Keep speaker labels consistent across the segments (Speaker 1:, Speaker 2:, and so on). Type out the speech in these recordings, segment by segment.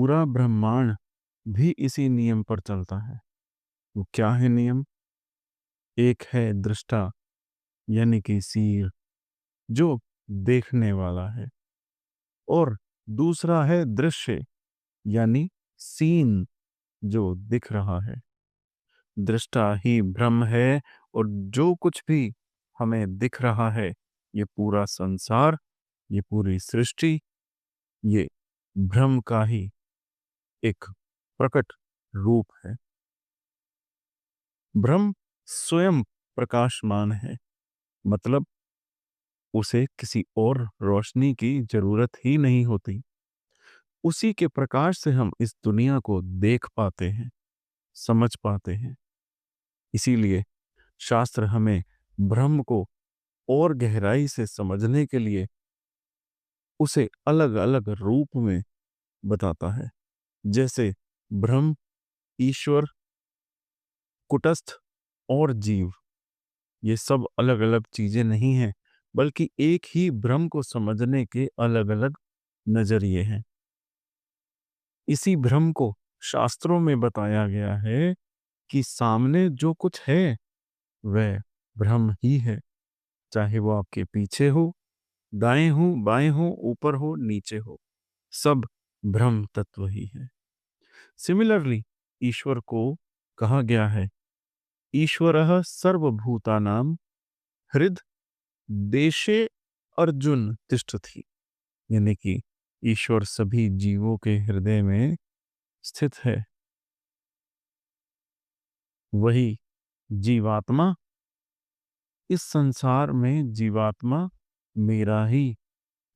Speaker 1: पूरा ब्रह्मांड भी इसी नियम पर चलता है। वो क्या है नियम? एक है दृष्टा यानी कि सीर जो देखने वाला है, और दूसरा है दृश्य यानी सीन जो दिख रहा है। दृष्टा ही ब्रह्म है, और जो कुछ भी हमें दिख रहा है, ये पूरा संसार, ये पूरी सृष्टि, ये ब्रह्म का ही एक प्रकट रूप है। ब्रह्म स्वयं प्रकाशमान है, मतलब उसे किसी और रोशनी की जरूरत ही नहीं होती। उसी के प्रकाश से हम इस दुनिया को देख पाते हैं, समझ पाते हैं। इसीलिए शास्त्र हमें ब्रह्म को और गहराई से समझने के लिए उसे अलग अलग रूप में बताता है। जैसे ब्रह्म, ईश्वर, कुटस्थ और जीव, ये सब अलग अलग चीजें नहीं हैं, बल्कि एक ही ब्रह्म को समझने के अलग अलग नजरिए हैं। इसी ब्रह्म को शास्त्रों में बताया गया है कि सामने जो कुछ है वह ब्रह्म ही है, चाहे वो आपके पीछे हो, दाएं हो, बाएं हो, ऊपर हो, नीचे हो, सब ब्रह्म तत्व ही है। सिमिलरली ईश्वर को कहा गया है, ईश्वरः सर्वभूतानां हृद देशे अर्जुन तिष्ठति, यानी कि ईश्वर सभी जीवों के हृदय में स्थित है। वही जीवात्मा, इस संसार में जीवात्मा मेरा ही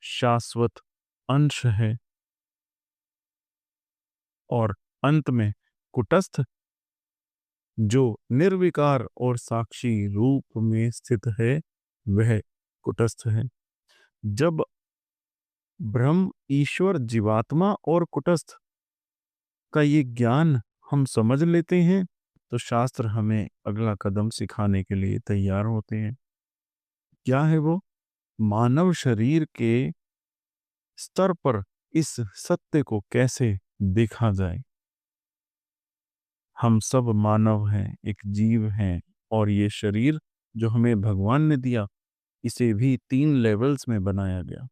Speaker 1: शाश्वत अंश है। और अंत में कुटस्थ जो निर्विकार और साक्षी रूप में स्थित है, वह कुटस्थ है। जब ब्रह्म, ईश्वर, जीवात्मा और कुटस्थ का ये ज्ञान हम समझ लेते हैं, तो शास्त्र हमें अगला कदम सिखाने के लिए तैयार होते हैं। क्या है वो? मानव शरीर के स्तर पर इस सत्य को कैसे देखा जाए। हम सब मानव हैं, एक जीव हैं, और ये शरीर जो हमें भगवान ने दिया, इसे भी 3 लेवल्स में बनाया गया।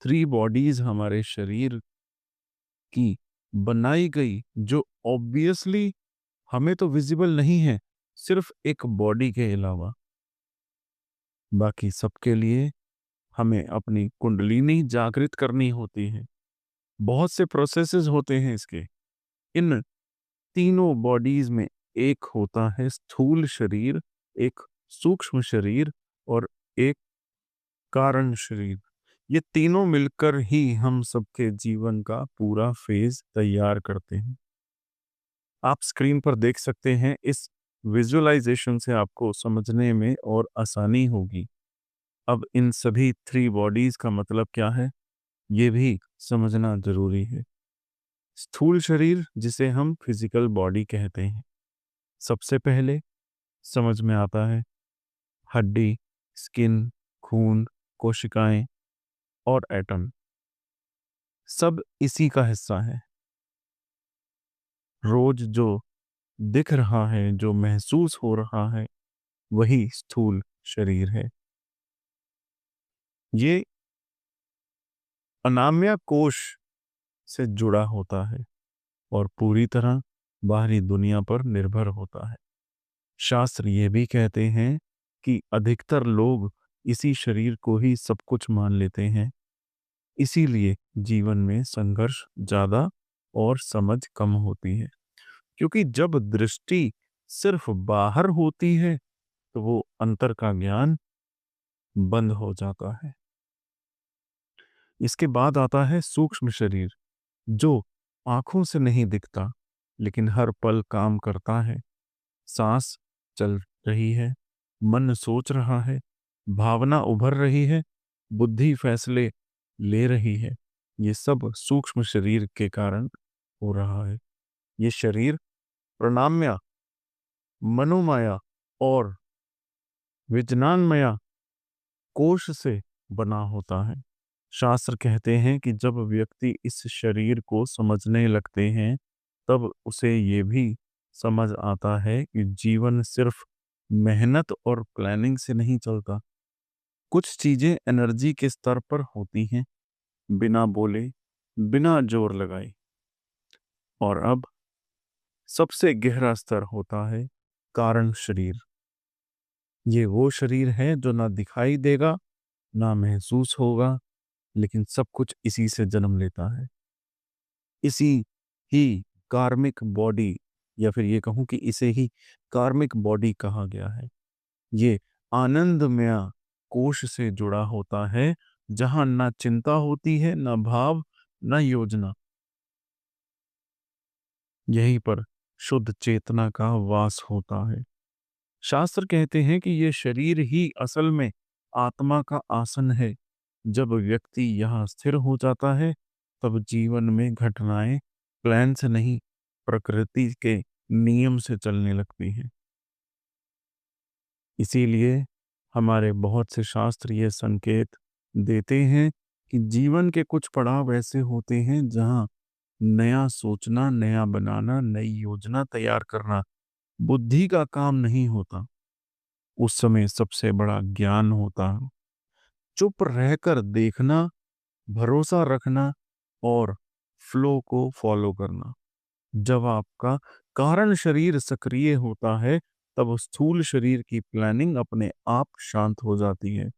Speaker 1: 3 बॉडीज हमारे शरीर की बनाई गई, जो ऑब्वियसली हमें तो विजिबल नहीं है, सिर्फ एक बॉडी के अलावा। बाकी सबके लिए हमें अपनी कुंडलिनी जागृत करनी होती है। बहुत से प्रोसेसेस होते हैं इसके। इन तीनों बॉडीज में एक होता है स्थूल शरीर, एक सूक्ष्म शरीर और एक कारण शरीर। ये तीनों मिलकर ही हम सबके जीवन का पूरा फेज तैयार करते हैं। आप स्क्रीन पर देख सकते हैं, इस विजुअलाइजेशन से आपको समझने में और आसानी होगी। अब इन सभी 3 बॉडीज का मतलब क्या है, ये भी समझना जरूरी है। स्थूल शरीर, जिसे हम फिजिकल बॉडी कहते हैं, सबसे पहले समझ में आता है हड्डी, स्किन, खून, कोशिकाएं और एटम, सब इसी का हिस्सा है। रोज जो दिख रहा है, जो महसूस हो रहा है, वही स्थूल शरीर है। ये अनाम्या कोश से जुड़ा होता है और पूरी तरह बाहरी दुनिया पर निर्भर होता है। शास्त्र ये भी कहते हैं कि अधिकतर लोग इसी शरीर को ही सब कुछ मान लेते हैं, इसीलिए जीवन में संघर्ष ज्यादा और समझ कम होती है। क्योंकि जब दृष्टि सिर्फ बाहर होती है, तो वो अंतर का ज्ञान बंद हो जाता है। इसके बाद आता है सूक्ष्म शरीर, जो आंखों से नहीं दिखता, लेकिन हर पल काम करता है। सांस चल रही है, मन सोच रहा है, भावना उभर रही है, बुद्धि फैसले ले रही है। ये सब सूक्ष्म शरीर के कारण हो रहा है। ये शरीर प्राणामय, मनोमाया और विज्ञानमय कोश से बना होता है। शास्त्र कहते हैं कि जब व्यक्ति इस शरीर को समझने लगते हैं, तब उसे ये भी समझ आता है कि जीवन सिर्फ मेहनत और प्लानिंग से नहीं चलता। कुछ चीजें एनर्जी के स्तर पर होती हैं, बिना बोले, बिना जोर लगाए। और अब सबसे गहरा स्तर होता है कारण शरीर। ये वो शरीर है जो ना दिखाई देगा, ना महसूस होगा, लेकिन सब कुछ इसी से जन्म लेता है। इसी ही कार्मिक बॉडी, या फिर ये कहूं कि इसे ही कार्मिक बॉडी कहा गया है। ये आनंदमय कोश से जुड़ा होता है, जहां ना चिंता होती है, ना भाव, ना योजना। यहीं पर शुद्ध चेतना का वास होता है। शास्त्र कहते हैं कि ये शरीर ही असल में आत्मा का आसन है। जब व्यक्ति यहाँ स्थिर हो जाता है, तब जीवन में घटनाएं प्लान से नहीं, प्रकृति के नियम से चलने लगती हैं। इसीलिए हमारे बहुत से शास्त्र ये संकेत देते हैं कि जीवन के कुछ पड़ाव ऐसे होते हैं जहाँ नया सोचना, नया बनाना, नई योजना तैयार करना बुद्धि का काम नहीं होता। उस समय सबसे बड़ा ज्ञान होता है चुप रहकर देखना, भरोसा रखना और फ्लो को फॉलो करना। जब आपका कारण शरीर सक्रिय होता है, तब स्थूल शरीर की प्लानिंग अपने आप शांत हो जाती है।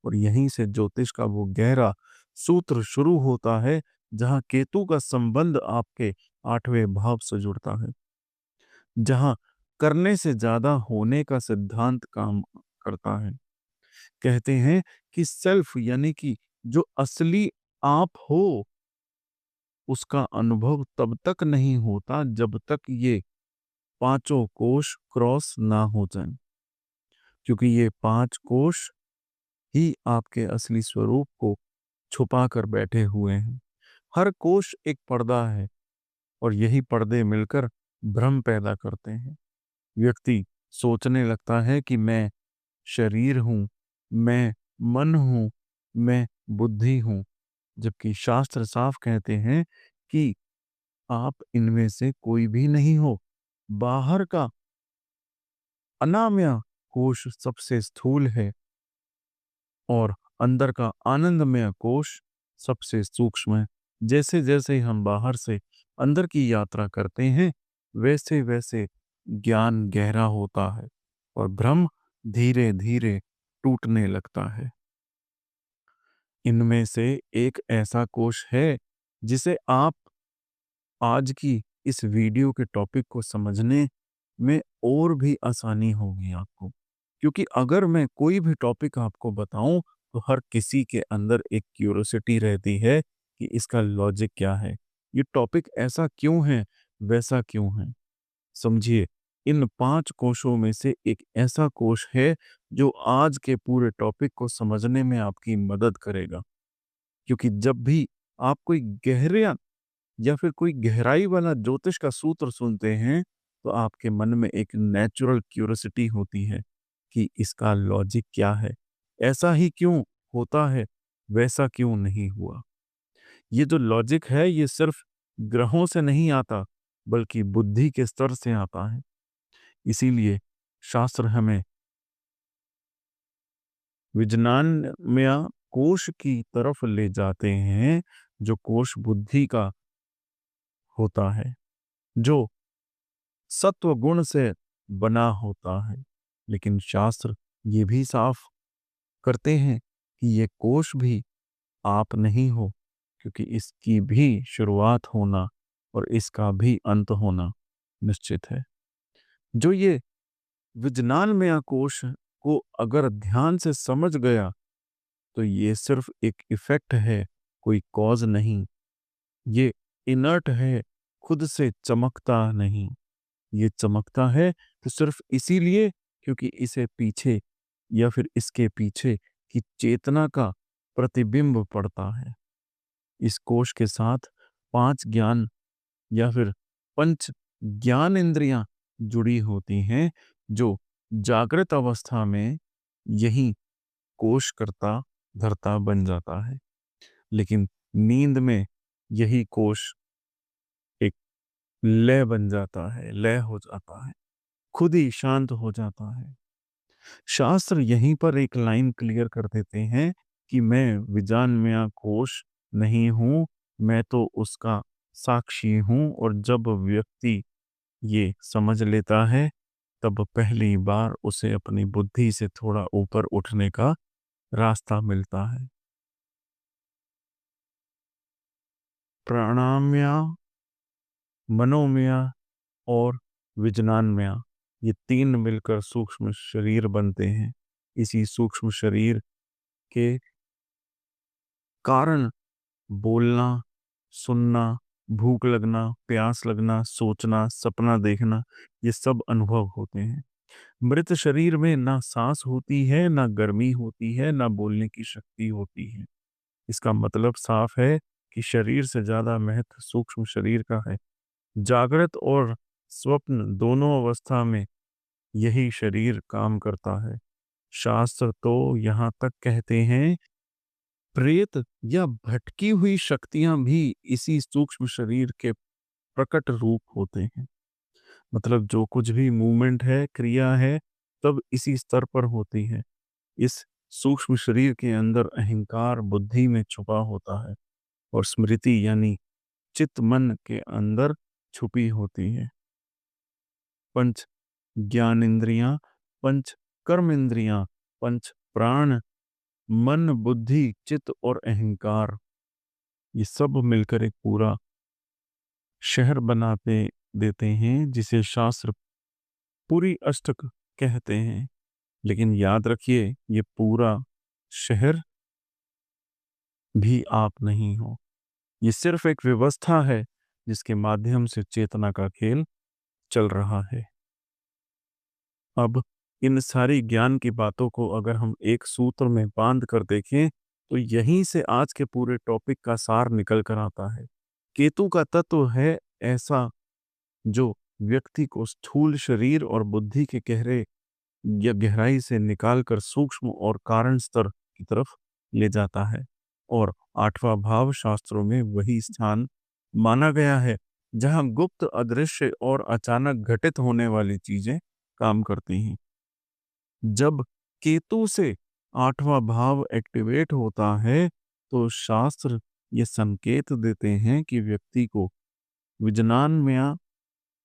Speaker 1: और यहीं से ज्योतिष का वो गहरा सूत्र शुरू होता है, जहां केतु का संबंध आपके 8वें भाव से जुड़ता है, जहां करने से ज्यादा होने का सिद्धांत काम करता है। कहते हैं कि सेल्फ यानी कि जो असली आप हो, उसका अनुभव तब तक नहीं होता जब तक ये पांचों कोश क्रॉस ना हो जाएं, क्योंकि ये 5 कोश ही आपके असली स्वरूप को छुपा कर बैठे हुए हैं। हर कोश एक पर्दा है, और यही पर्दे मिलकर भ्रम पैदा करते हैं। व्यक्ति सोचने लगता है कि मैं शरीर हूँ, मैं मन हूँ, मैं बुद्धि हूँ, जबकि शास्त्र साफ कहते हैं कि आप इनमें से कोई भी नहीं हो। बाहर का अनाम्य कोश सबसे स्थूल है, और अंदर का आनंदमय कोश सबसे सूक्ष्म है। जैसे जैसे हम बाहर से अंदर की यात्रा करते हैं, वैसे वैसे ज्ञान गहरा होता है और भ्रम धीरे धीरे टूटने लगता है। इनमें से एक ऐसा कोश है जिसे आप आज की इस वीडियो के टॉपिक को समझने में और भी आसानी होगी आपको, क्योंकि अगर मैं कोई भी टॉपिक आपको बताऊं, तो हर किसी के अंदर एक क्यूरोसिटी रहती है कि इसका लॉजिक क्या है, ये टॉपिक ऐसा क्यों है, वैसा क्यों है। समझिए, इन 5 कोशों में से एक ऐसा कोश है जो आज के पूरे टॉपिक को समझने में आपकी मदद करेगा। क्योंकि जब भी आप कोई गहरा या फिर कोई गहराई वाला ज्योतिष का सूत्र सुनते हैं, तो आपके मन में एक नेचुरल क्यूरियोसिटी होती है कि इसका लॉजिक क्या है, ऐसा ही क्यों होता है, वैसा क्यों नहीं हुआ। ये जो लॉजिक है, ये सिर्फ ग्रहों से नहीं आता, बल्कि बुद्धि के स्तर से आता है। इसीलिए शास्त्र हमें विज्ञानमय कोश की तरफ ले जाते हैं, जो कोश बुद्धि का होता है, जो सत्व गुण से बना होता है। लेकिन शास्त्र ये भी साफ करते हैं कि ये कोश भी आप नहीं हो, क्योंकि इसकी भी शुरुआत होना और इसका भी अंत होना निश्चित है। जो ये विज्ञानमय कोश को अगर ध्यान से समझ गया, तो ये सिर्फ एक इफेक्ट है, कोई कॉज नहीं। ये इनर्ट है, खुद से चमकता नहीं। ये चमकता है तो सिर्फ इसीलिए क्योंकि इसे पीछे या फिर इसके पीछे की चेतना का प्रतिबिंब पड़ता है। इस कोश के साथ 5 ज्ञान या फिर पंच ज्ञान इंद्रियां जुड़ी होती हैं, जो जागृत अवस्था में यही कोश करता धरता बन जाता है। लेकिन नींद में यही कोश एक लय बन जाता है, लय हो जाता है, खुद ही शांत हो जाता है। शास्त्र यहीं पर एक लाइन क्लियर कर देते हैं कि मैं विजानमया कोश नहीं हूँ, मैं तो उसका साक्षी हूँ। और जब व्यक्ति ये समझ लेता है, तब पहली बार उसे अपनी बुद्धि से थोड़ा ऊपर उठने का रास्ता मिलता है। प्राणायाम, मनोमय और विज्ञानमय, ये तीन मिलकर सूक्ष्म शरीर बनते हैं। इसी सूक्ष्म शरीर के कारण बोलना, सुनना, भूख लगना, प्यास लगना, सोचना, सपना देखना, ये सब अनुभव होते हैं। मृत शरीर में ना सांस होती है, ना गर्मी होती है, ना बोलने की शक्ति होती है। इसका मतलब साफ है कि शरीर से ज्यादा महत्व सूक्ष्म शरीर का है। जागृत और स्वप्न दोनों अवस्था में यही शरीर काम करता है। शास्त्र तो यहाँ तक कहते हैं, प्रेत या भटकी हुई शक्तियां भी इसी सूक्ष्म शरीर के प्रकट रूप होते हैं। मतलब जो कुछ भी मूवमेंट है, क्रिया है, तब इसी स्तर पर होती है। इस सूक्ष्म शरीर के अंदर अहंकार बुद्धि में छुपा होता है, और स्मृति यानी चित्त मन के अंदर छुपी होती है। पंच ज्ञानेंद्रियां, पंच कर्म इंद्रियां, पंच प्राण, मन, बुद्धि, चित्त और अहंकार, ये सब मिलकर एक पूरा शहर बनाते देते हैं, जिसे शास्त्र पूरी अष्टक कहते हैं। लेकिन याद रखिए, ये पूरा शहर भी आप नहीं हो। ये सिर्फ एक व्यवस्था है जिसके माध्यम से चेतना का खेल चल रहा है। अब इन सारी ज्ञान की बातों को अगर हम एक सूत्र में बांध कर देखें, तो यहीं से आज के पूरे टॉपिक का सार निकल कर आता है। केतु का तत्व है ऐसा जो व्यक्ति को स्थूल शरीर और बुद्धि के गहरे या गहराई से निकालकर सूक्ष्म और कारण स्तर की तरफ ले जाता है। और आठवां भाव शास्त्रों में वही स्थान माना गया है जहां गुप्त, अदृश्य और अचानक घटित होने वाली चीजें काम करती हैं। जब केतु से आठवां भाव एक्टिवेट होता है, तो शास्त्र ये संकेत देते हैं कि व्यक्ति को विज्ञान में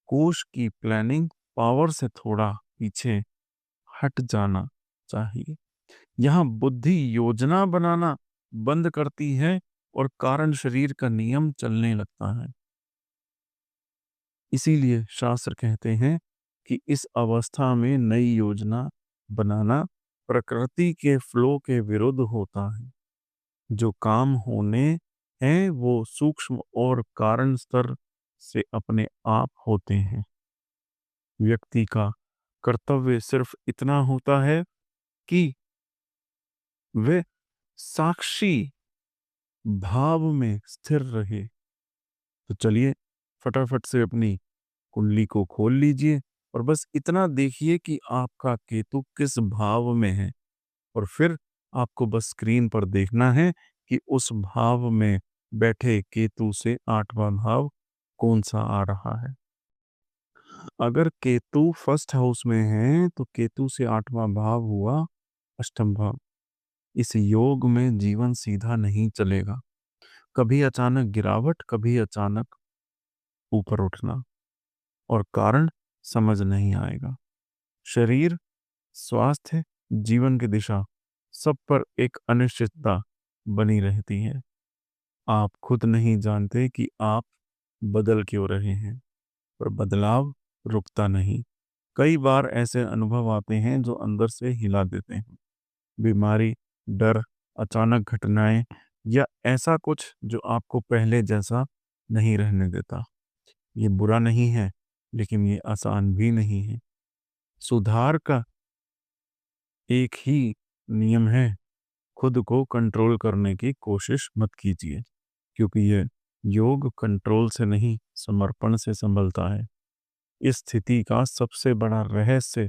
Speaker 1: कोश की प्लानिंग पावर से थोड़ा पीछे हट जाना चाहिए। यहाँ बुद्धि योजना बनाना बंद करती है और कारण शरीर का नियम चलने लगता है। इसीलिए शास्त्र कहते हैं कि इस अवस्था में नई योजना बनाना प्रकृति के फ्लो के विरुद्ध होता है। जो काम होने हैं वो सूक्ष्म और कारण स्तर से अपने आप होते हैं। व्यक्ति का कर्तव्य सिर्फ इतना होता है कि वे साक्षी भाव में स्थिर रहे। तो चलिए फटाफट से अपनी कुंडली को खोल लीजिए और बस इतना देखिए कि आपका केतु किस भाव में है, और फिर आपको बस स्क्रीन पर देखना है कि उस भाव में बैठे केतु से आठवां भाव कौन सा आ रहा है। अगर केतु फर्स्ट हाउस में है तो केतु से आठवां भाव हुआ अष्टम भाव। इस योग में जीवन सीधा नहीं चलेगा, कभी अचानक गिरावट, कभी अचानक ऊपर उठना, और कारण समझ नहीं आएगा। शरीर, स्वास्थ्य, जीवन की दिशा, सब पर एक अनिश्चितता बनी रहती है। आप खुद नहीं जानते कि आप बदल क्यों रहे हैं, पर बदलाव रुकता नहीं। कई बार ऐसे अनुभव आते हैं जो अंदर से हिला देते हैं। बीमारी, डर, अचानक घटनाएं, या ऐसा कुछ जो आपको पहले जैसा नहीं रहने देता। ये बुरा नहीं है, लेकिन ये आसान भी नहीं है। सुधार का एक ही नियम है, खुद को कंट्रोल करने की कोशिश मत कीजिए, क्योंकि ये योग कंट्रोल से नहीं, समर्पण से संभलता है। इस स्थिति का सबसे बड़ा रहस्य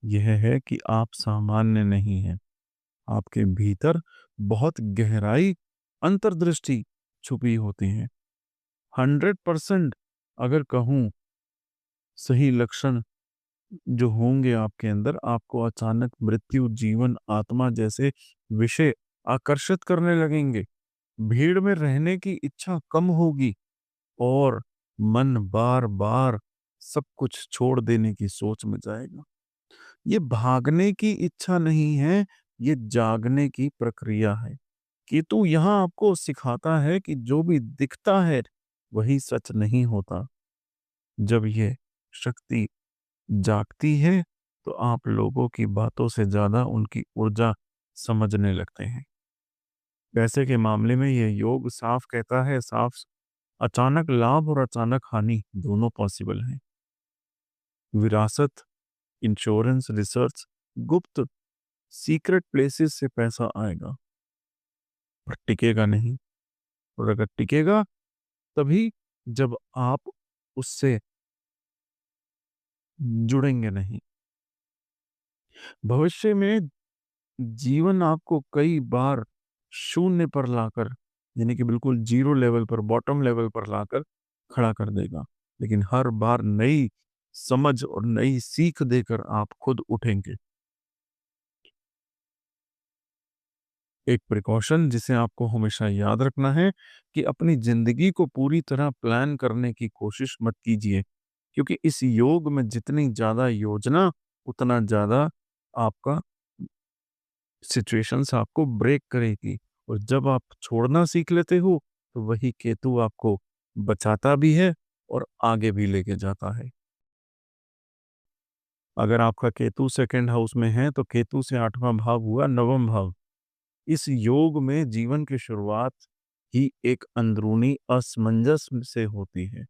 Speaker 1: यह है कि आप सामान्य नहीं हैं। आपके भीतर बहुत गहराई अंतर्दृष्टि छुपी होती है। 100% अगर कहूँ सही लक्षण जो होंगे आपके अंदर, आपको अचानक मृत्यु, जीवन, आत्मा जैसे विषय आकर्षित करने लगेंगे। भीड़ में रहने की इच्छा कम होगी और मन बार-बार सब कुछ छोड़ देने की सोच में जाएगा। ये भागने की इच्छा नहीं है, ये जागने की प्रक्रिया है। केतु यहाँ आपको सिखाता है कि जो भी दिखता है, वही सच नहीं होता। जब ये शक्ति जागती है, तो आप लोगों की बातों से ज़्यादा उनकी ऊर्जा समझने लगते हैं। पैसे के मामले में ये योग साफ कहता है, अचानक लाभ और अचानक हानि दोनों पॉसिबल हैं। विरासत, इंश्योरेंस, रिसर्च, गुप्त सीक्रेट प्लेसेस से पैसा आएगा, पर टिकेगा नहीं। और अगर टिकेगा तभी जब आप उससे जुड़ेंगे नहीं। भविष्य में जीवन आपको कई बार शून्य पर लाकर, यानी कि बिल्कुल जीरो लेवल पर, बॉटम लेवल पर लाकर खड़ा कर देगा। लेकिन हर बार नई समझ और नई सीख देकर आप खुद उठेंगे। एक प्रिकॉशन जिसे आपको हमेशा याद रखना है कि अपनी जिंदगी को पूरी तरह प्लान करने की कोशिश मत कीजिए, क्योंकि इस योग में जितनी ज्यादा योजना, उतना ज्यादा आपका सिचुएशंस आपको ब्रेक करेगी। और जब आप छोड़ना सीख लेते हो, तो वही केतु आपको बचाता भी है और आगे भी लेके जाता है। अगर आपका केतु सेकंड हाउस में है, तो केतु से 8वां भाव हुआ नवम भाव। इस योग में जीवन की शुरुआत ही एक अंदरूनी असमंजस से होती है।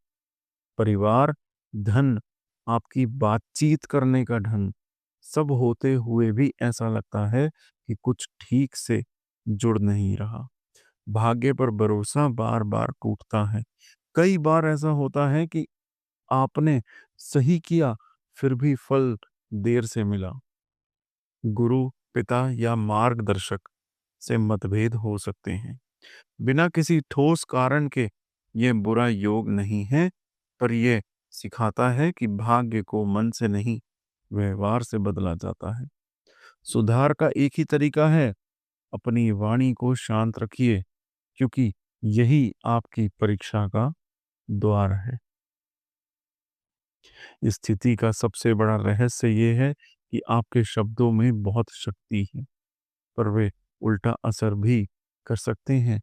Speaker 1: परिवार, धन, आपकी बातचीत करने का ढंग, सब होते हुए भी ऐसा लगता है कि कुछ ठीक से जुड़ नहीं रहा। भाग्य पर भरोसा बार-बार टूटता है। कई बार ऐसा होता है कि आपने सही किया, फिर भी फल देर से मिला। गुरु, पिता या मार्गदर्शक से मतभेद हो सकते हैं। बिना किसी ठोस कारण के ये बुरा योग नहीं है, पर यह सिखाता है कि भाग्य को मन से नहीं, व्यवहार से बदला जाता है। सुधार का एक ही तरीका है, अपनी वाणी को शांत रखिए, क्योंकि यही आपकी परीक्षा का द्वार है। इस स्थिति का सबसे बड़ा रहस्य ये है कि आपके शब्दों में बहुत शक्ति है, पर वे उल्टा असर भी कर सकते हैं।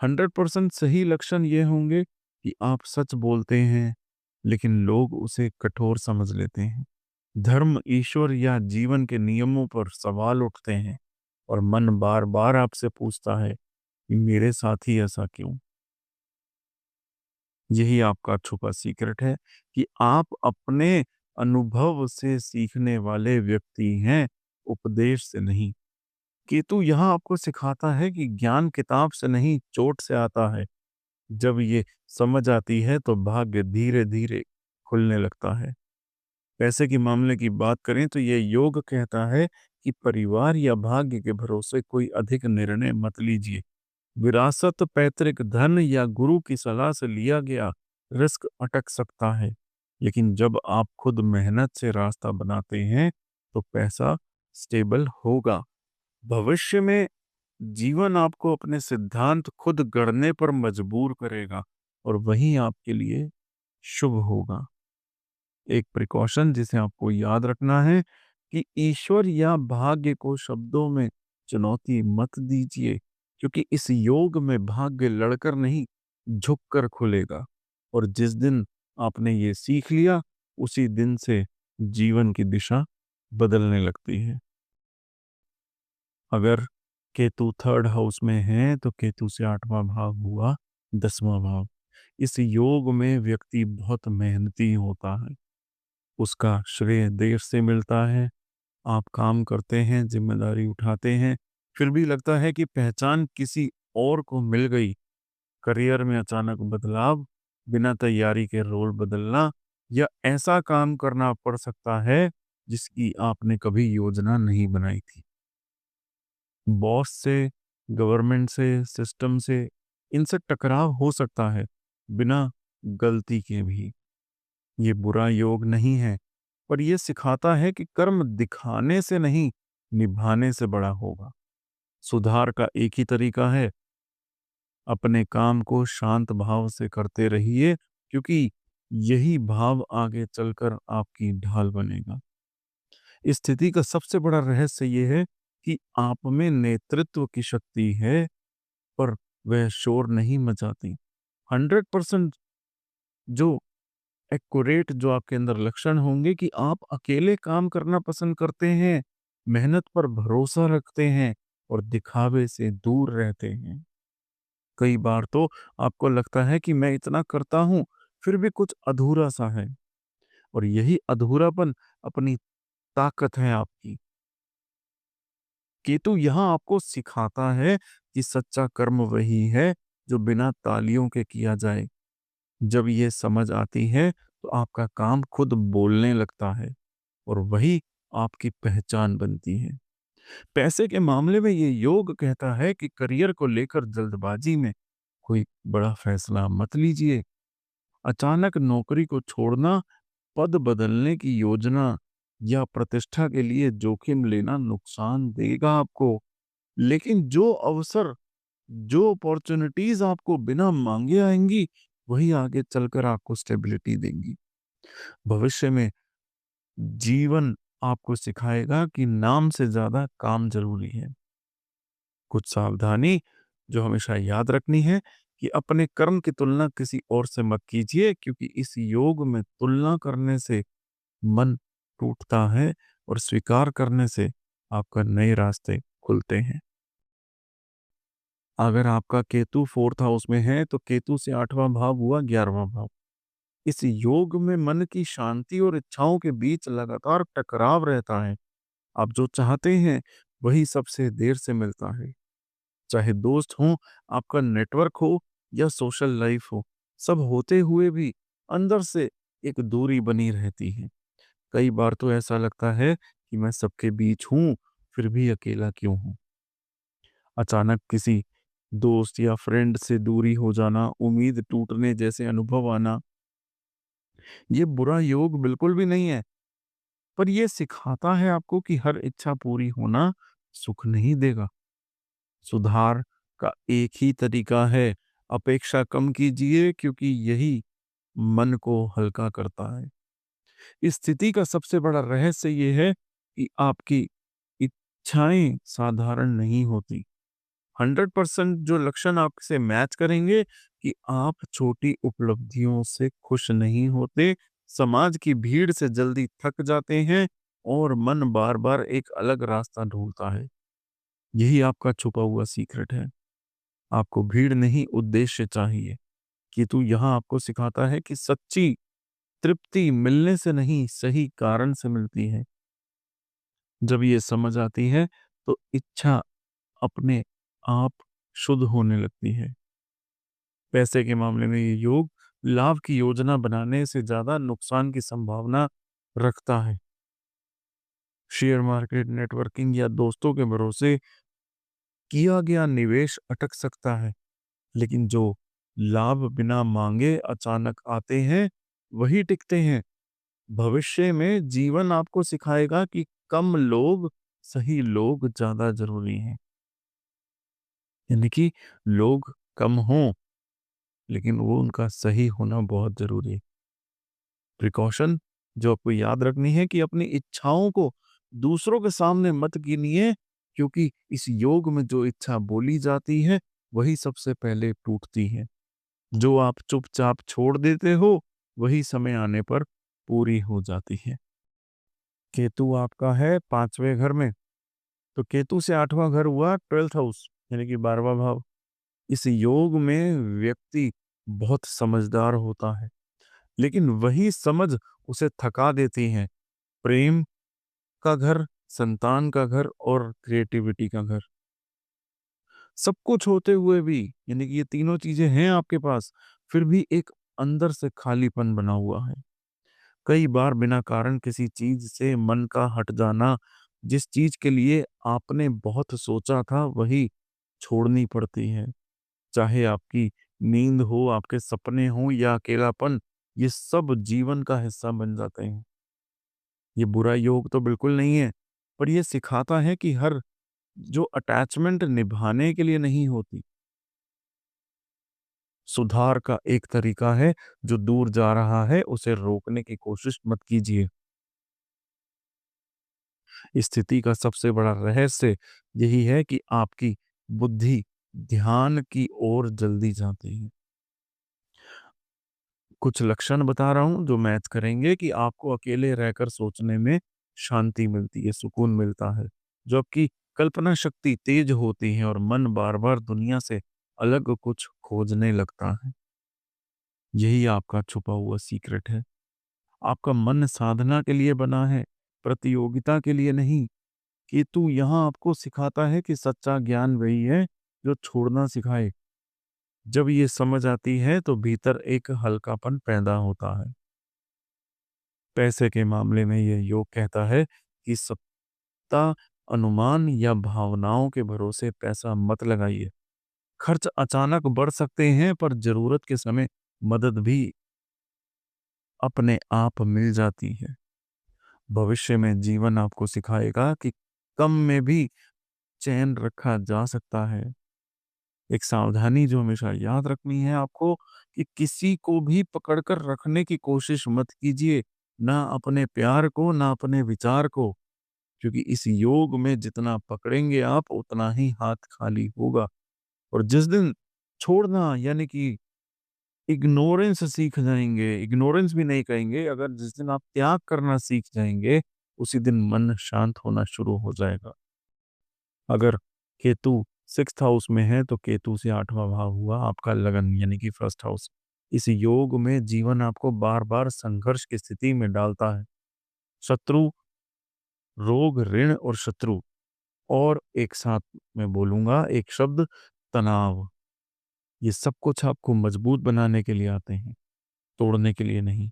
Speaker 1: 100% सही लक्षण ये होंगे कि आप सच बोलते हैं, लेकिन लोग उसे कठोर समझ लेते हैं। धर्म, ईश्वर या जीवन के नियमों पर सवाल उठते हैं और मन बार-बार आपसे पूछता है कि मेरे साथ ही ऐसा क्यों? यही आपका छुपा सीक्रेट है कि आप अपने अनुभव से सीखने वाले व्यक्ति हैं, उपदेश से नहीं। केतु यहाँ आपको सिखाता है कि ज्ञान किताब से नहीं, चोट से आता है। जब ये समझ आती है, तो भाग्य धीरे-धीरे खुलने लगता है। पैसे के मामले की बात करें, तो ये योग कहता है कि परिवार या भाग्य के भरोसे कोई अधिक निर्णय मत लीजिए। विरासत, पैतृक धन या गुरु की सलाह से लिया गया रिस्क अटक सकता है, लेकिन जब आप खुद मेहनत से रास्ता बनाते हैं, तो पैसा स्टेबल होगा। भविष्य में जीवन आपको अपने सिद्धांत खुद गढ़ने पर मजबूर करेगा और वही आपके लिए शुभ होगा। एक प्रिकॉशन जिसे आपको याद रखना है कि ईश्वर या भाग्य को शब्दों में चुनौती मत दीजिए, क्योंकि इस योग में भाग्य लड़कर नहीं, झुककर खुलेगा। और जिस दिन आपने ये सीख लिया, उसी दिन से जीवन की दिशा बदलने लगती है। अगर केतु थर्ड हाउस में है, तो केतु से 8वां भाव हुआ 10वां भाव। इस योग में व्यक्ति बहुत मेहनती होता है, उसका श्रेय देर से मिलता है। आप काम करते हैं, जिम्मेदारी उठाते हैं, फिर भी लगता है कि पहचान किसी और को मिल गई। करियर में अचानक बदलाव, बिना तैयारी के रोल बदलना या ऐसा काम करना पड़ सकता है जिसकी आपने कभी योजना नहीं बनाई थी। बॉस से गवर्नमेंट से, सिस्टम से, इनसे टकराव हो सकता है, बिना गलती के भी। ये बुरा योग नहीं है, पर ये सिखाता है कि कर्म दिखाने से नहीं, निभाने से बड़ा होगा। सुधार का एक ही तरीका है, अपने काम को शांत भाव से करते रहिए, क्योंकि यही भाव आगे चलकर आपकी ढाल बनेगा। इस स्थिति का सबसे बड़ा रहस्य ये है कि आप में नेतृत्व की शक्ति है, पर वह शोर नहीं मचाती। 100% जो एक्यूरेट जो आपके अंदर लक्षण होंगे कि आप अकेले काम करना पसंद करते हैं, मेहनत पर भरोसा रखते हैं और दिखावे से दूर रहते हैं। कई बार तो आपको लगता है कि मैं इतना करता हूँ, फिर भी कुछ अधूरा-सा है, और यही अधूरापन अपनी ताकत है आपकी। केतु यहाँ आपको सिखाता है कि सच्चा कर्म वही है जो बिना तालियों के किया जाए। जब ये समझ आती है तो आपका काम खुद बोलने लगता है और वही आपकी पहचान बनती है। पैसे के मामले में ये योग कहता है कि करियर को लेकर जल्दबाजी में कोई बड़ा फैसला मत लीजिए। अचानक नौकरी को छोड़ना, पद बदलने की योजना या प्रतिष्ठा के लिए जोखिम लेना नुकसान देगा आपको। लेकिन जो अवसर, जो अपॉर्चुनिटीज आपको बिना मांगे आएंगी, वही आगे चलकर आपको स्टेबिलिटी देंगी। भविष्य में जीवन आपको सिखाएगा कि नाम से ज्यादा काम जरूरी है। कुछ सावधानी जो हमेशा याद रखनी है कि अपने कर्म की तुलना किसी और से मत कीजिए, क्योंकि इस योग में तुलना करने से मन टूटता है और स्वीकार करने से आपका नए रास्ते खुलते हैं। अगर आपका केतु 4th हाउस में है तो केतु से 8वां भाव हुआ 11वां भाव। इस योग में मन की शांति और इच्छाओं के बीच लगातार टकराव रहता है। आप जो चाहते हैं वही सबसे देर से मिलता है। चाहे दोस्त हो, आपका नेटवर्क हो या सोशल लाइफ हो, सब होते हुए भी अंदर से एक दूरी बनी रहती है। कई बार तो ऐसा लगता है कि मैं सबके बीच हूँ, फिर भी अकेला क्यों हूँ? अचानक किसी दोस्त या फ्रेंड से दूरी हो जाना, उम्मीद टूटने जैसे अनुभव आना, ये बुरा योग बिल्कुल भी नहीं है, पर ये सिखाता है आपको कि हर इच्छा पूरी होना सुख नहीं देगा। सुधार का एक ही तरीका है, अपेक्षा कम कीजिए, क्योंकि यही मन को हल्का करता है। इस स्थिति का सबसे बड़ा रहस्य ये है कि आपकी इच्छाएं साधारण नहीं होती। 100% जो लक्षण आपसे मैच करेंगे कि आप छोटी उपलब्धियों से खुश नहीं होते, समाज की भीड़ से जल्दी थक जाते हैं और मन बार-बार एक अलग रास्ता ढूंढता है। यही आपका छुपा हुआ सीक्रेट है। आपको भीड़ नहीं, उद्देश्य चाहिए। केतु यहाँ आपको सिखाता है कि सच्ची तृप्ति मिलने से नहीं, सही कारण से मिलती है। जब ये समझ आती है तो इच्छा अपने आप शुद्ध होने लगती है। पैसे के मामले में ये योग लाभ की योजना बनाने से ज्यादा नुकसान की संभावना रखता है। शेयर मार्केट, नेटवर्किंग या दोस्तों के भरोसे किया गया निवेश अटक सकता है, लेकिन जो लाभ बिना मांगे अचानक आते हैं, वही टिकते हैं। भविष्य में जीवन आपको सिखाएगा कि कम लोग, सही लोग ज्यादा जरूरी हैं। यानी कि लोग कम हों, लेकिन वो उनका सही होना बहुत जरूरी है। प्रिकॉशन जो आपको याद रखनी है कि अपनी इच्छाओं को दूसरों के सामने मत गिनिए, क्योंकि इस योग में जो इच्छा बोली जाती है वही सबसे पहले टूटती है। जो आप चुपचाप छोड़ देते हो, वही समय आने पर पूरी हो जाती है। केतु आपका है 5वें घर में, तो केतु से 8वां घर हुआ 12th हाउस, यानी कि 12वां भाव। इस योग में व्यक्ति बहुत समझदार होता है, लेकिन वही समझ उसे थका देती है। प्रेम का घर, संतान का घर और क्रिएटिविटी का घर। सब कुछ होते हुए भी, यानी कि ये तीनों चीजें हैं आपके पास, फिर भी एक अंदर से खालीपन बना हुआ है। कई बार बिना कारण किसी चीज से मन का हट जाना, जिस चीज के लिए आपने बहुत सोचा था वही छोड़नी पड़ती है। चाहे आपकी नींद हो, आपके सपने हों या अकेलापन, ये सब जीवन का हिस्सा बन जाते हैं। ये बुरा योग तो बिल्कुल नहीं है, पर ये सिखाता है कि हर जो अटैचमेंट निभाने के लिए नहीं होती। सुधार का एक तरीका है, जो दूर जा रहा है उसे रोकने की कोशिश मत कीजिए। इस स्थिति का सबसे बड़ा रहस्य यही है कि आपकी बुद्धि ध्यान की ओर जल्दी जाती है। कुछ लक्षण बता रहा हूँ जो मैच करेंगे कि आपको अकेले रहकर सोचने में शांति मिलती है, सुकून मिलता है। जो आपकी कल्पना शक्ति तेज होती है और मन बार-बार दुनिया से अलग कुछ खोजने लगता है। यही आपका छुपा हुआ सीक्रेट है। आपका मन साधना के लिए बना है, प्रतियोगिता के लिए नहीं। केतु यहाँ आपको सिखाता है कि सच्चा ज्ञान वही है जो छोड़ना सिखाए। जब ये समझ आती है तो भीतर एक हल्कापन पैदा होता है। पैसे के मामले में ये योग कहता है कि सत्ता, अनुमान या भावनाओं के भरोसे पैसा मत लगाइए। खर्च अचानक बढ़ सकते हैं, पर जरूरत के समय मदद भी अपने आप मिल जाती है। भविष्य में जीवन आपको सिखाएगा कि कम में भी चैन रखा जा सकता है। एक सावधानी जो हमेशा याद रखनी है आपको कि किसी को भी पकड़कर रखने की कोशिश मत कीजिए, ना अपने प्यार को, ना अपने विचार को, क्योंकि इस योग में जितना पकड़ेंगे आप उतना ही हाथ खाली होगा। और जिस दिन छोड़ना यानी कि इग्नोरेंस सीख जाएंगे, इग्नोरेंस भी नहीं कहेंगे, अगर जिस दिन आप त्याग करना सीख जाएंगे, उसी दिन मन शांत होना शुरू हो जाएगा। अगर केतु 6th हाउस में है तो केतु से 8वां भाव हुआ आपका लगन यानी कि फर्स्ट हाउस। इस योग में जीवन आपको बार-बार संघर्ष की स्थिति में डालता है। शत्रु, रोग, ऋण और शत्रु, और एक साथ मैं बोलूँगा एक शब्द, तनाव। ये सब कुछ आपको मजबूत बनाने के लिए आते हैं, तोड़ने के लिए नहीं।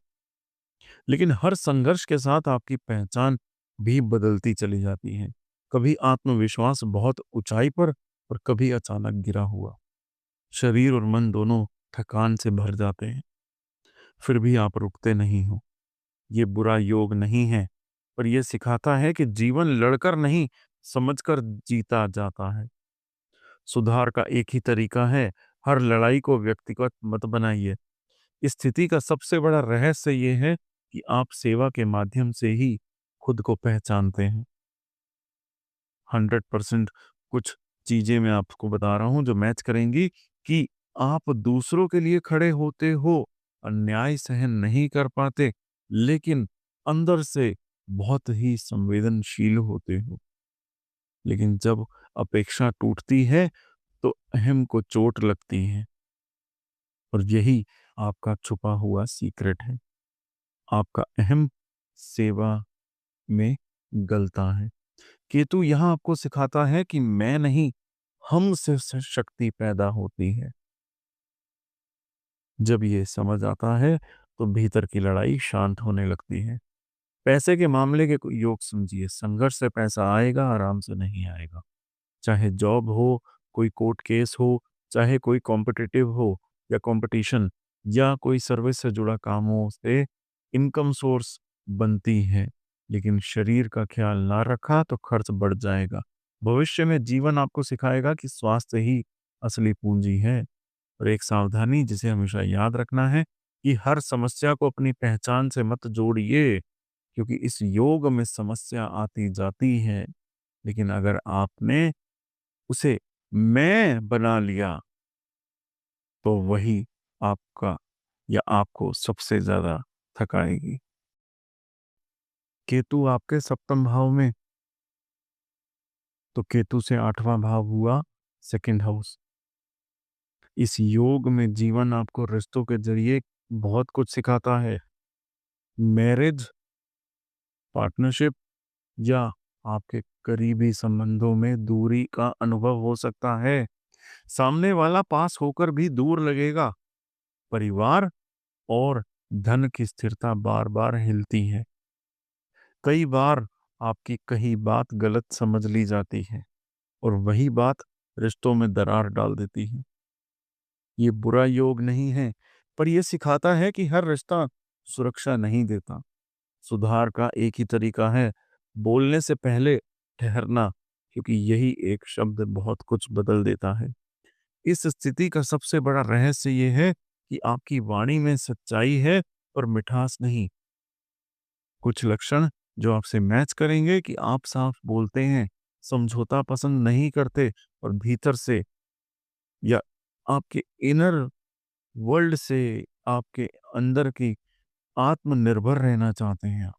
Speaker 1: लेकिन हर संघर्ष के साथ आपकी पहचान भी बदलती चली जाती है। कभी आत्मविश्वास बहुत ऊंचाई पर और कभी अचानक गिरा हुआ। शरीर और मन दोनों थकान से भर जाते हैं, फिर भी आप रुकते नहीं हो। ये बुरा योग नहीं है, पर यह सिखाता है कि जीवन लड़कर नहीं, समझकर जीता जाता है। सुधार का एक ही तरीका है, हर लड़ाई को व्यक्तिगत मत बनाइए। इस स्थिति का सबसे बड़ा रहस्य ये है कि आप सेवा के माध्यम से ही खुद को पहचानते हैं। 100% कुछ चीजें मैं आपको बता रहा हूं जो मैच करेंगी कि आप दूसरों के लिए खड़े होते हो, अन्याय सहन नहीं कर पाते, लेकिन अंदर से बहुत ही संवेदनशील होते हो। लेकिन जब अपेक्षा टूटती है तो अहम को चोट लगती है, और यही आपका छुपा हुआ सीक्रेट है। आपका अहम सेवा में गलता है। केतु यहाँ आपको सिखाता है कि मैं नहीं, हम से शक्ति पैदा होती है। जब ये समझ आता है तो भीतर की लड़ाई शांत होने लगती है। पैसे के मामले के कोई योग समझिए, संघर्ष से पैसा आएगा, आराम से नहीं आएगा। चाहे जॉब हो, कोई कोर्ट केस हो, चाहे कोई कॉम्पिटिटिव हो या कंपटीशन, या कोई सर्विस से जुड़ा काम हो, उससे इनकम सोर्स बनती है। लेकिन शरीर का ख्याल ना रखा तो खर्च बढ़ जाएगा। भविष्य में जीवन आपको सिखाएगा कि स्वास्थ्य ही असली पूंजी है। और एक सावधानी जिसे हमेशा याद रखना है कि हर समस्या को अपनी पहचान से मत जोड़िए, क्योंकि इस योग में समस्या आती जाती है, लेकिन अगर आपने उसे मैं बना लिया तो वही आपका या आपको सबसे ज्यादा थकाएगी। केतु आपके सप्तम भाव में, तो केतु से 8वां भाव हुआ सेकंड हाउस। इस योग में जीवन आपको रिश्तों के जरिए बहुत कुछ सिखाता है। मैरिज, पार्टनरशिप या आपके करीबी संबंधों में दूरी का अनुभव हो सकता है। सामने वाला पास होकर भी दूर लगेगा। परिवार और धन की स्थिरता बार-बार हिलती है। कई बार आपकी कही बात गलत समझ ली जाती है और वही बात रिश्तों में दरार डाल देती है। ये बुरा योग नहीं है, पर यह सिखाता है कि हर रिश्ता सुरक्षा नहीं देता। सुधार का एक ही तरीका है, बोलने से पहले ठहरना, क्योंकि यही एक शब्द बहुत कुछ बदल देता है। इस स्थिति का सबसे बड़ा रहस्य ये है कि आपकी वाणी में सच्चाई है और मिठास नहीं। कुछ लक्षण जो आपसे मैच करेंगे कि आप साफ बोलते हैं, समझौता पसंद नहीं करते और भीतर से या आपके इनर वर्ल्ड से, आपके अंदर की आत्मनिर्भर रहना चाहते हैं आप।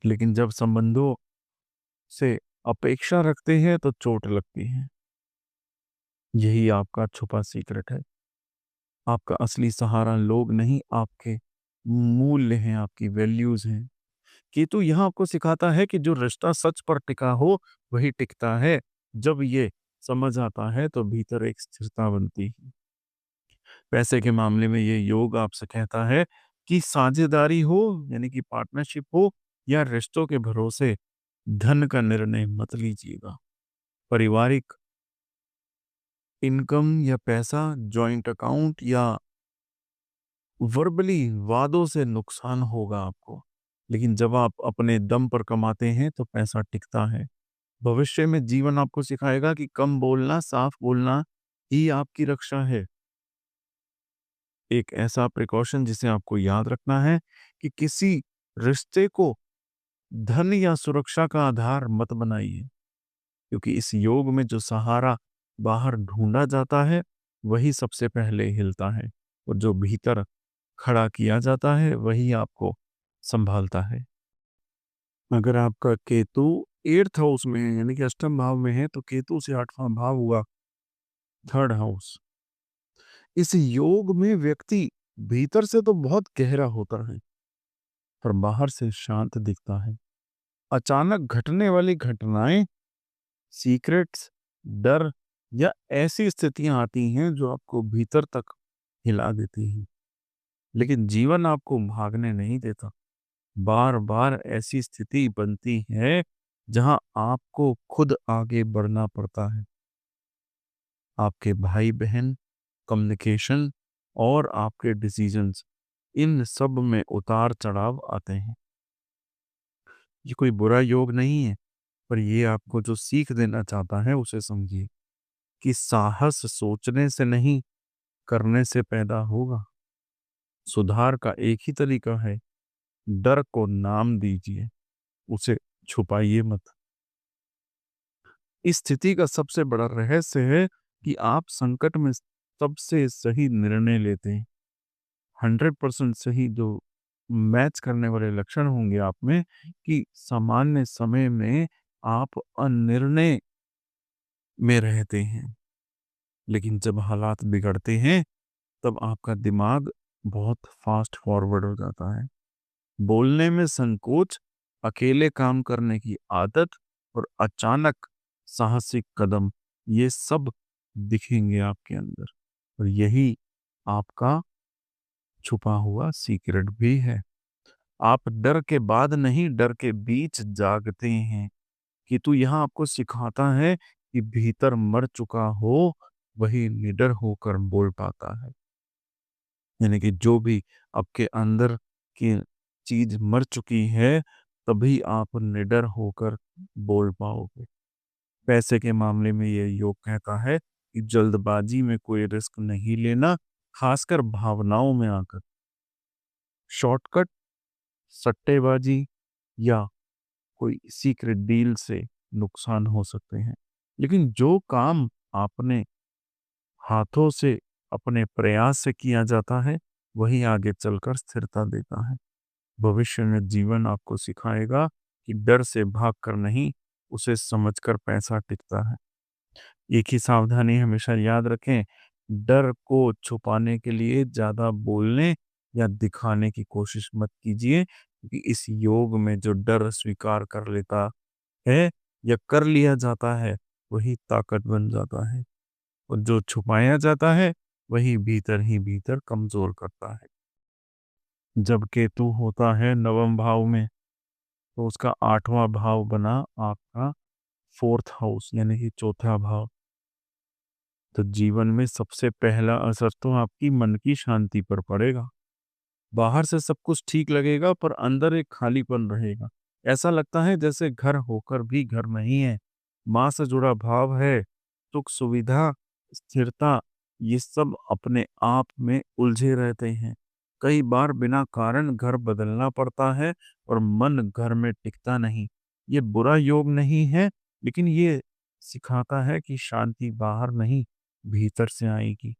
Speaker 1: लेकिन जब संबंधों से अपेक्षा रखते हैं तो चोट लगती है। यही आपका छुपा सीक्रेट है। आपका असली सहारा लोग नहीं, आपके मूल्य हैं, आपकी वैल्यूज हैं। केतु यहाँ आपको सिखाता है कि जो रिश्ता सच पर टिका हो वही टिकता है। जब ये समझ आता है तो भीतर एक स्थिरता बनती है। पैसे के मामले में ये योग आपसे कहता है कि साझेदारी हो, यानी कि पार्टनरशिप हो, या रिश्तों के भरोसे धन का निर्णय मत लीजिएगा। पारिवारिक इनकम या पैसा, जॉइंट अकाउंट या वर्बली वादों से नुकसान होगा आपको। लेकिन जब आप अपने दम पर कमाते हैं तो पैसा टिकता है। भविष्य में जीवन आपको सिखाएगा कि कम बोलना, साफ बोलना ही आपकी रक्षा है। एक ऐसा प्रिकॉशन जिसे आपको याद रखना है कि किसी रिश्ते को धन या सुरक्षा का आधार मत बनाइए, क्योंकि इस योग में जो सहारा बाहर ढूंढा जाता है वही सबसे पहले हिलता है, और जो भीतर खड़ा किया जाता है वही आपको संभालता है। अगर आपका केतु 8th हाउस में है, यानी कि अष्टम भाव में है, तो केतु से 8वां भाव हुआ 3rd हाउस। इस योग में व्यक्ति भीतर से तो बहुत गहरा होता है, पर बाहर से शांत दिखता है। अचानक घटने वाली घटनाएं, सीक्रेट्स, डर या ऐसी स्थितियां आती हैं जो आपको भीतर तक हिला देती हैं। लेकिन जीवन आपको भागने नहीं देता। बार बार ऐसी स्थिति बनती है जहां आपको खुद आगे बढ़ना पड़ता है। आपके भाई बहन, कम्युनिकेशन और आपके डिसीजंस, इन सब में उतार चढ़ाव आते हैं। ये कोई बुरा योग नहीं है, पर ये आपको जो सीख देना चाहता है उसे समझिए कि साहस सोचने से नहीं, करने से पैदा होगा। सुधार का एक ही तरीका है, डर को नाम दीजिए, उसे छुपाइए मत। इस स्थिति का सबसे बड़ा रहस्य है कि आप संकट में सबसे सही निर्णय लेते हैं। 100% सही जो मैच करने वाले लक्षण होंगे आप में, कि सामान्य समय में आप अनिर्णय में रहते हैं, लेकिन जब हालात बिगड़ते हैं तब आपका दिमाग बहुत फास्ट फॉरवर्ड हो जाता है। बोलने में संकोच, अकेले काम करने की आदत और अचानक साहसिक कदम, ये सब दिखेंगे आपके अंदर, और यही आपका छुपा हुआ सीक्रेट भी है। आप डर के बाद नहीं, डर के बीच जागते हैं। कि तू यहाँ आपको सिखाता है कि भीतर मर चुका हो वही निडर होकर बोल पाता है। यानी कि जो भी आपके अंदर की चीज मर चुकी है, तभी आप निडर होकर बोल पाओगे। पैसे के मामले में ये योग कहता है कि जल्दबाजी में कोई रिस्क नहीं लेना, खासकर भावनाओं में आकर। शॉर्टकट, सट्टेबाजी या कोई सीक्रेट डील से नुकसान हो सकते हैं, लेकिन जो काम आपने हाथों से, अपने प्रयास से किया जाता है, वही आगे चलकर स्थिरता देता है। भविष्य में जीवन आपको सिखाएगा कि डर से भागकर नहीं, उसे समझकर पैसा टिकता है। एक ही सावधानी हमेशा याद रखें, डर को छुपाने के लिए ज्यादा बोलने या दिखाने की कोशिश मत कीजिए, क्योंकि इस योग में जो डर स्वीकार कर लेता है या कर लिया जाता है वही ताकत बन जाता है, और जो छुपाया जाता है वही भीतर ही भीतर कमजोर करता है। जब केतु होता है 9वें भाव में, तो उसका 8वां भाव बना आपका 4th हाउस, यानी कि चौथा भाव। तो जीवन में सबसे पहला असर तो आपकी मन की शांति पर पड़ेगा। बाहर से सब कुछ ठीक लगेगा पर अंदर एक खालीपन रहेगा। ऐसा लगता है जैसे घर होकर भी घर नहीं है। माँ से जुड़ा भाव है, सुख सुविधा, स्थिरता, ये सब अपने आप में उलझे रहते हैं। कई बार बिना कारण घर बदलना पड़ता है और मन घर में टिकता नहीं। ये बुरा योग नहीं है, लेकिन ये सिखाता है कि शांति बाहर नहीं, भीतर से आएगी।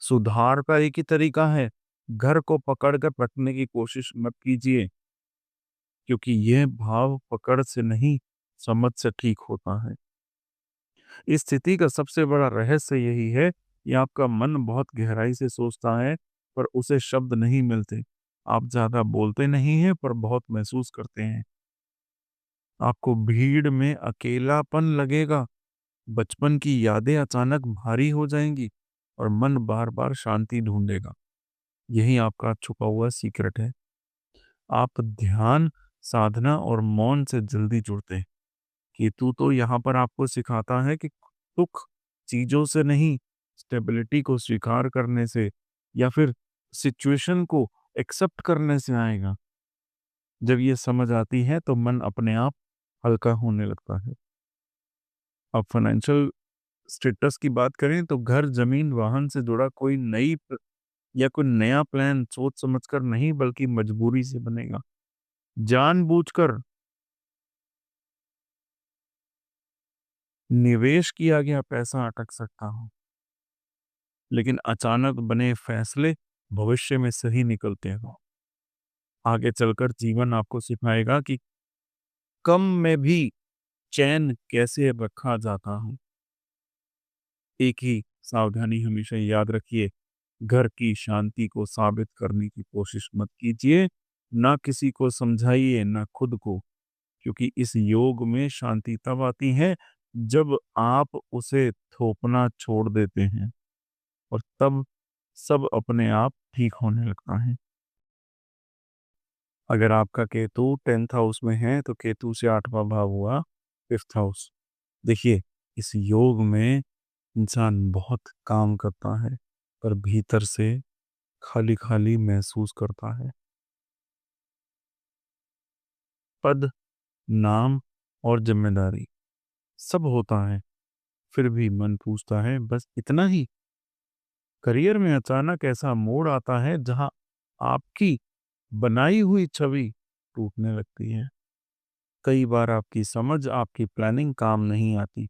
Speaker 1: सुधार का एक ही तरीका है, घर को पकड़ कर रखने की कोशिश मत कीजिए, क्योंकि यह भाव पकड़ से नहीं, समझ से ठीक होता है। इस स्थिति का सबसे बड़ा रहस्य यही है कि आपका मन बहुत गहराई से सोचता है, पर उसे शब्द नहीं मिलते। आप ज़्यादा बोलते नहीं हैं, पर बहुत महसूस करते हैं। आपको भीड़ में अकेलापन लगेगा, बचपन की यादें अचानक भारी हो जाएँगी और मन बार-बार शांति ढूँढेगा। यही आपका छुपा हुआ सीक्रेट है। आप ध्यान, साधना और मौन से जल्दी जुड़ते हैं। केतु तो यहाँ पर आपको सिखाता है कि सुख चीज़ों से नहीं, स्टेबिलिटी को स्वीकार करने से या फिर सिचुएशन को एक्सेप्ट करने से आएगा। जब ये समझ आती है तो मन अपने आप हल्का होने लगता है। अब फाइनेंशियल स्टेटस की बात करें तो घर, ज़मीन, वाहन से जुड़ा कोई या कोई नया प्लान सोच समझकर नहीं, बल्कि मजबूरी से बनेगा। जानबूझकर निवेश किया गया पैसा अटक सकता हो, लेकिन अचानक बने फैसले भविष्य में सही निकलते हो। आगे चलकर जीवन आपको सिखाएगा कि कम में भी चैन कैसे रखा जाता है। एक ही सावधानी हमेशा याद रखिए, घर की शांति को साबित करने की कोशिश मत कीजिए, ना किसी को समझाइए, ना खुद को, क्योंकि इस योग में शांति तब आती है जब आप उसे थोपना छोड़ देते हैं, और तब सब अपने आप ठीक होने लगता है। अगर आपका केतु 10th हाउस में है तो केतु से 8वां भाव हुआ 5th हाउस। देखिए, इस योग में इंसान बहुत काम करता है, पर भीतर से खाली खाली महसूस करता है। पद, नाम और जिम्मेदारी सब होता है, फिर भी मन पूछता है बस इतना ही। करियर में अचानक ऐसा मोड़ आता है जहां आपकी बनाई हुई छवि टूटने लगती है। कई बार आपकी समझ, आपकी प्लानिंग काम नहीं आती,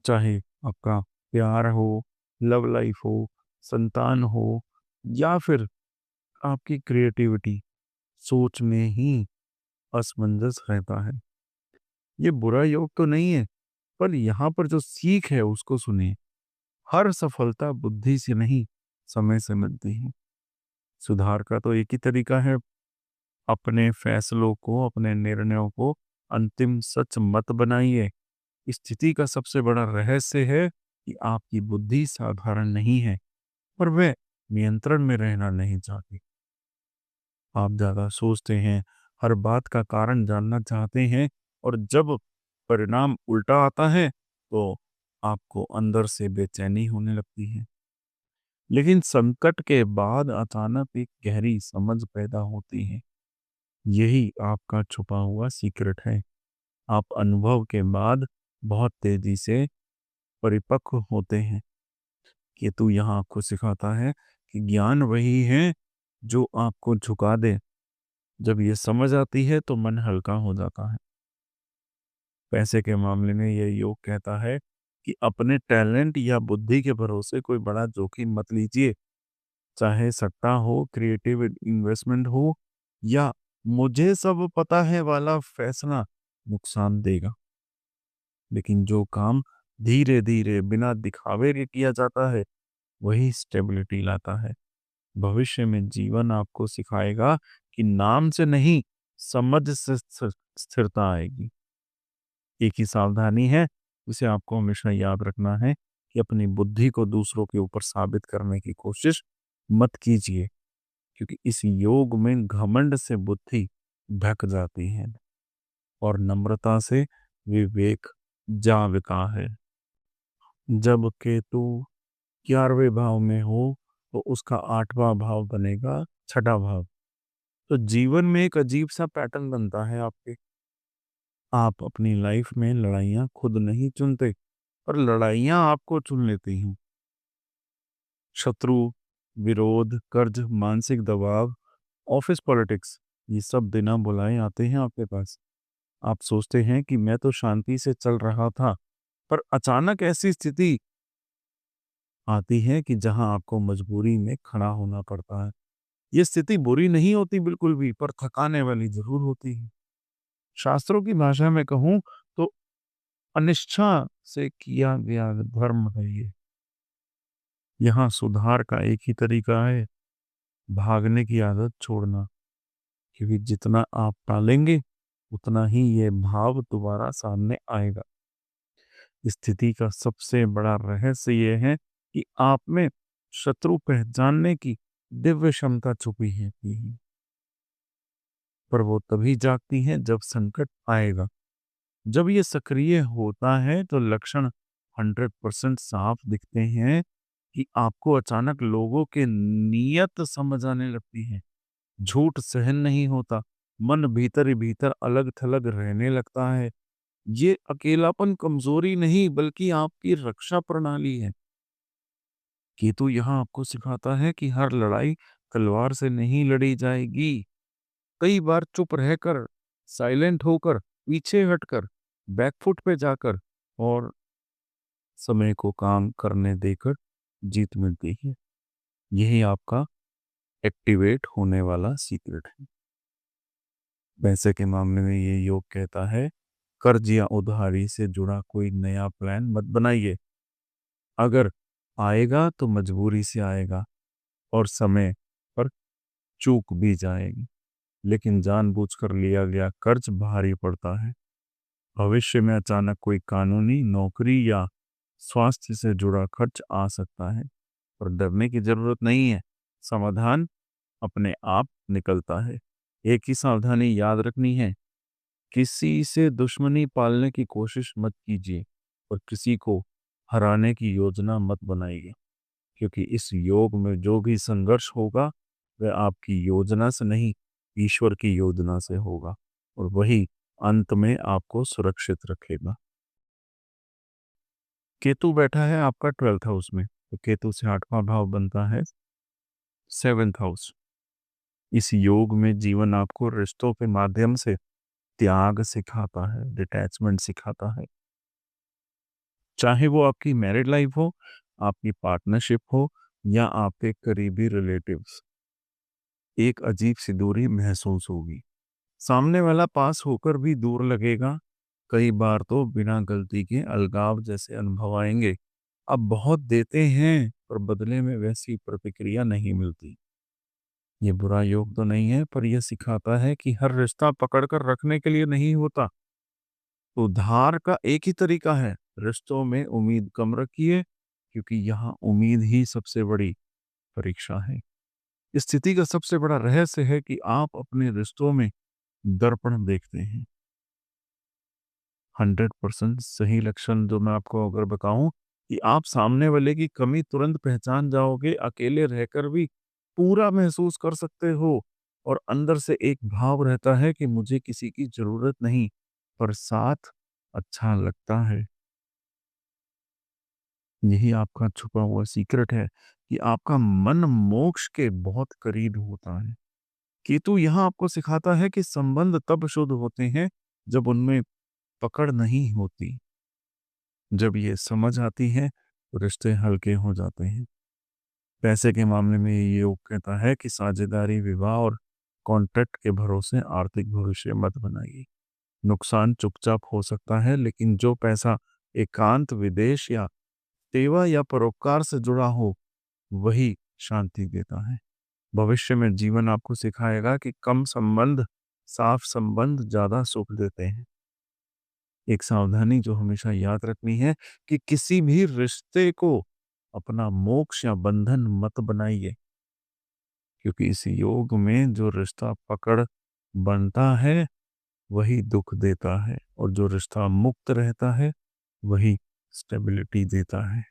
Speaker 1: चाहे आपका प्यार हो, लव लाइफ हो, संतान हो या फिर आपकी क्रिएटिविटी, सोच में ही असमंजस रहता है। ये बुरा योग तो नहीं है, पर यहाँ पर जो सीख है उसको सुनिए। हर सफलता बुद्धि से नहीं, समय से मिलती है। सुधार का तो एक ही तरीका है, अपने फैसलों को, अपने निर्णयों को अंतिम सच मत बनाइए। इस स्थिति का सबसे बड़ा रहस्य है कि आपकी बुद्धि साधारण नहीं है, पर वह नियंत्रण में रहना नहीं चाहती। आप ज़्यादा सोचते हैं, हर बात का कारण जानना चाहते हैं, और जब परिणाम उल्टा आता है, तो आपको अंदर से बेचैनी होने लगती है। लेकिन संकट के बाद अचानक एक गहरी समझ पैदा होती है। यही आपका छुपा हुआ सीक्रेट है। आप अनुभव के बाद बहुत तेजी से परिपक्व होते हैं। केतु यहाँ आपको सिखाता है कि ज्ञान वही है जो आपको झुका दे। जब ये समझ आती है तो मन हल्का हो जाता है। पैसे के मामले में ये योग कहता है कि अपने टैलेंट या बुद्धि के भरोसे कोई बड़ा जोखिम मत लीजिए। चाहे सट्टा हो, क्रिएटिव इन्वेस्टमेंट हो या मुझे सब पता है वाला फैसला, नुकसान देगा। लेकिन जो काम धीरे धीरे बिना दिखावे के किया जाता है, वही स्टेबिलिटी लाता है। भविष्य में जीवन आपको सिखाएगा कि नाम से नहीं, समझ से स्थिरता आएगी। एक ही सावधानी है, उसे आपको हमेशा याद रखना है कि अपनी बुद्धि को दूसरों के ऊपर साबित करने की कोशिश मत कीजिए, क्योंकि इस योग में घमंड से बुद्धि ढक जाती है और नम्रता से विवेक जागता है। जब केतु 11वें भाव में हो तो उसका 8वां भाव बनेगा छठा भाव। तो जीवन में एक अजीब सा पैटर्न बनता है आपके। आप अपनी लाइफ में लड़ाइयाँ खुद नहीं चुनते, पर लड़ाइयाँ आपको चुन लेती हैं। शत्रु, विरोध, कर्ज, मानसिक दबाव, ऑफिस पॉलिटिक्स, ये सब बिना बुलाए आते हैं आपके पास। आप सोचते हैं कि मैं तो शांति से चल रहा था, पर अचानक ऐसी स्थिति आती है कि जहां आपको मजबूरी में खड़ा होना पड़ता है। ये स्थिति बुरी नहीं होती बिल्कुल भी, पर थकाने वाली जरूर होती है। शास्त्रों की भाषा में कहूं तो अनिच्छा से किया गया धर्म है ये। यहाँ सुधार का एक ही तरीका है, भागने की आदत छोड़ना। क्योंकि जितना आप टालेंगे उतना ही ये भाव दोबारा सामने आएगा। स्थिति का सबसे बड़ा रहस्य ये है कि आप में शत्रु पहचानने की दिव्य क्षमता छुपी है, पर वो तभी जागती है जब संकट आएगा। जब ये सक्रिय होता है तो लक्षण 100% साफ दिखते हैं कि आपको अचानक लोगों के नियत समझ आने लगती है। झूठ सहन नहीं होता, मन भीतर ही भीतर अलग थलग रहने लगता है। ये अकेलापन कमजोरी नहीं बल्कि आपकी रक्षा प्रणाली है। केतु यहाँ आपको सिखाता है कि हर लड़ाई तलवार से नहीं लड़ी जाएगी। कई बार चुप रहकर, साइलेंट होकर, पीछे हटकर, बैकफुट पे जाकर और समय को काम करने देकर जीत मिलती है। यही आपका एक्टिवेट होने वाला सीक्रेट है। पैसे के मामले में ये योग कहता है, कर्ज या उधारी से जुड़ा कोई नया प्लान मत बनाइए। अगर आएगा तो मजबूरी से आएगा और समय पर चूक भी जाएगी। लेकिन जानबूझकर लिया गया कर्ज भारी पड़ता है। भविष्य में अचानक कोई कानूनी, नौकरी या स्वास्थ्य से जुड़ा खर्च आ सकता है, पर डरने की जरूरत नहीं है। समाधान अपने आप निकलता है। एक ही सावधानी याद रखनी है, किसी से दुश्मनी पालने की कोशिश मत कीजिए और किसी को हराने की योजना मत बनाइए। क्योंकि इस योग में जो भी संघर्ष होगा वह आपकी योजना से नहीं, ईश्वर की योजना से होगा, और वही अंत में आपको सुरक्षित रखेगा। केतु बैठा है आपका 12th हाउस में, तो केतु से 8वां भाव बनता है 7th हाउस। इस योग में जीवन आपको रिश्तों के माध्यम से त्याग सिखाता है, डिटैचमेंट सिखाता है। चाहे वो आपकी मैरिड लाइफ हो, आपकी पार्टनरशिप हो या आपके करीबी रिलेटिव्स, एक अजीब सी दूरी महसूस होगी। सामने वाला पास होकर भी दूर लगेगा। कई बार तो बिना गलती के अलगाव जैसे अनुभव आएंगे। अब बहुत देते हैं पर बदले में वैसी प्रतिक्रिया नहीं मिलती। ये बुरा योग तो नहीं है, पर यह सिखाता है कि हर रिश्ता पकड़कर रखने के लिए नहीं होता। उधार का एक ही तरीका है, रिश्तों में उम्मीद कम रखिए, क्योंकि यहाँ उम्मीद ही सबसे बड़ी परीक्षा है। इस स्थिति का सबसे बड़ा रहस्य है कि आप अपने रिश्तों में दर्पण देखते हैं। 100% सही लक्षण जो मैं आपको अगर बताऊं कि आप सामने वाले की कमी तुरंत पहचान जाओगे, अकेले रहकर भी पूरा महसूस कर सकते हो, और अंदर से एक भाव रहता है कि मुझे किसी की जरूरत नहीं, पर साथ अच्छा लगता है। यही आपका छुपा हुआ सीक्रेट है कि आपका मन मोक्ष के बहुत करीब होता है। केतु यहाँ आपको सिखाता है कि संबंध तब शुद्ध होते हैं जब उनमें पकड़ नहीं होती। जब ये समझ आती है तो रिश्ते हल्के हो जाते हैं। पैसे के मामले में ये योग कहता है कि साझेदारी, विवाह और कॉन्ट्रैक्ट के भरोसे आर्थिक भविष्य मत बनाइए। नुकसान चुपचाप हो सकता है, लेकिन जो पैसा एकांत, विदेश या सेवा या परोपकार से जुड़ा हो वही शांति देता है। भविष्य में जीवन आपको सिखाएगा कि कम संबंध, साफ संबंध ज्यादा सुख देते हैं। एक सावधानी जो हमेशा याद रखनी है कि किसी भी रिश्ते को अपना मोक्ष या बंधन मत बनाइए। क्योंकि इस योग में जो रिश्ता पकड़ बनता है वही दुख देता है, और जो रिश्ता मुक्त रहता है वही स्टेबिलिटी देता है।